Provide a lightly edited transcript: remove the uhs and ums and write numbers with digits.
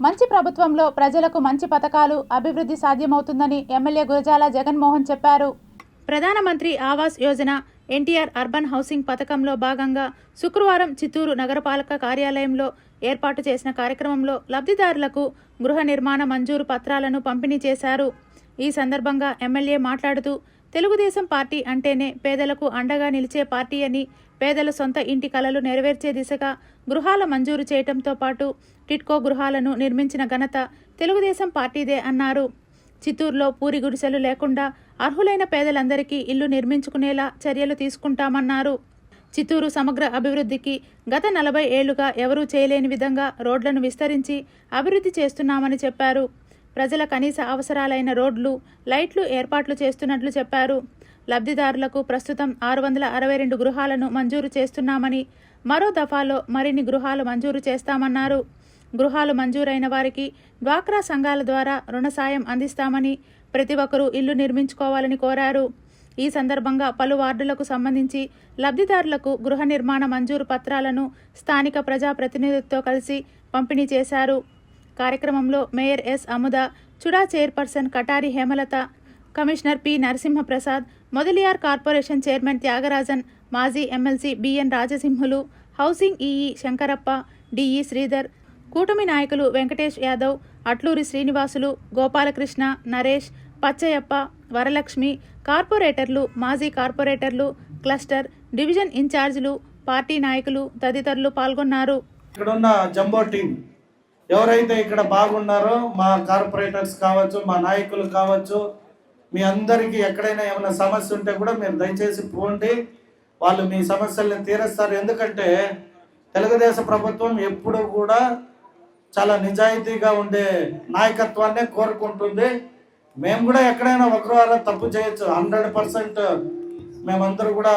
మంచి ప్రభుత్వంలో ప్రజలకు మంచి పథకాలు, అభివృద్ధి సాధ్యమవుతుందని ఎమ్మెల్యే గురజాల జగన్మోహన్ చెప్పారు. ప్రధానమంత్రి ఆవాస్ యోజన ఎన్టీఆర్ అర్బన్ హౌసింగ్ పథకంలో భాగంగా శుక్రవారం చిత్తూరు నగరపాలక కార్యాలయంలో ఏర్పాటు చేసిన కార్యక్రమంలో లబ్ధిదారులకు గృహ నిర్మాణ మంజూరు పత్రాలను పంపిణీ చేశారు. ఈ సందర్భంగా ఎమ్మెల్యే మాట్లాడుతూ, తెలుగుదేశం పార్టీ అంటేనే పేదలకు అండగా నిలిచే పార్టీ అని, పేదల సొంత ఇంటి కలలు నెరవేర్చే దిశగా గృహాల మంజూరు చేయడంతో పాటు టిట్కో గృహాలను నిర్మించిన ఘనత తెలుగుదేశం పార్టీదే అన్నారు. చిత్తూరులో పూరి గుడిసెలు లేకుండా అర్హులైన పేదలందరికీ ఇల్లు నిర్మించుకునేలా చర్యలు తీసుకుంటామన్నారు. చిత్తూరు సమగ్ర అభివృద్ధికి గత 40 ఏళ్లుగా ఎవరూ చేయలేని విధంగా రోడ్లను విస్తరించి అభివృద్ధి చేస్తున్నామని చెప్పారు. ప్రజల కనీస అవసరాలైన రోడ్లు, లైట్లు ఏర్పాట్లు చేస్తున్నట్లు చెప్పారు. లబ్ధిదారులకు ప్రస్తుతం 662 గృహాలను మంజూరు చేస్తున్నామని, మరో దఫాలో మరిన్ని గృహాలు మంజూరు చేస్తామన్నారు. గృహాలు మంజూరైన వారికి డ్వాక్రా సంఘాల ద్వారా రుణ సాయం అందిస్తామని, ప్రతి ఒక్కరూ ఇల్లు నిర్మించుకోవాలని కోరారు. ఈ సందర్భంగా పలు వార్డులకు సంబంధించి లబ్ధిదారులకు గృహ నిర్మాణ మంజూరు పత్రాలను స్థానిక ప్రజాప్రతినిధులతో కలిసి పంపిణీ చేశారు. కార్యక్రమంలో mayor S Amuda, Chuda chairperson Katari Hemalatha, commissioner P Narasimhaprasad, Mudaliar corporation chairman Tyagarajan, మాజీ MLC B N Rajasimhulu, housing EE Sankarappa, DE Sridhar, కూటమి నాయకులు వెంకటేష్ యాదవ్, అట్లూరి శ్రీనివాసులు, గోపాలకృష్ణ, నరేష్, పచ్చయ్యప్ప, వరలక్ష్మి, కార్పొరేటర్లు, మాజీ కార్పొరేటర్లు, క్లస్టర్, డివిజన్ ఇన్ఛార్జీలు, పార్టీ నాయకులు తదితరులు పాల్గొన్నారు. ఇక్కడున్న జంబో టీం ఎవరైతే ఇక్కడ బాగున్నారో, మా కార్పొరేటర్స్ కావచ్చు, మా నాయకులు కావచ్చు, మీ అందరికీ ఎక్కడైనా ఏమైనా సమస్య ఉంటే కూడా మీరు దయచేసి పోండి, వాళ్ళు మీ సమస్యలను తీరుస్తారు. ఎందుకంటే తెలుగుదేశం ప్రభుత్వం ఎప్పుడు కూడా చాలా నిజాయితీగా ఉండే నాయకత్వాన్ని కోరుకుంటుంది. మేము కూడా ఎక్కడైనా ఒకరు తప్పు చేయొచ్చు, 100% మేమందరూ కూడా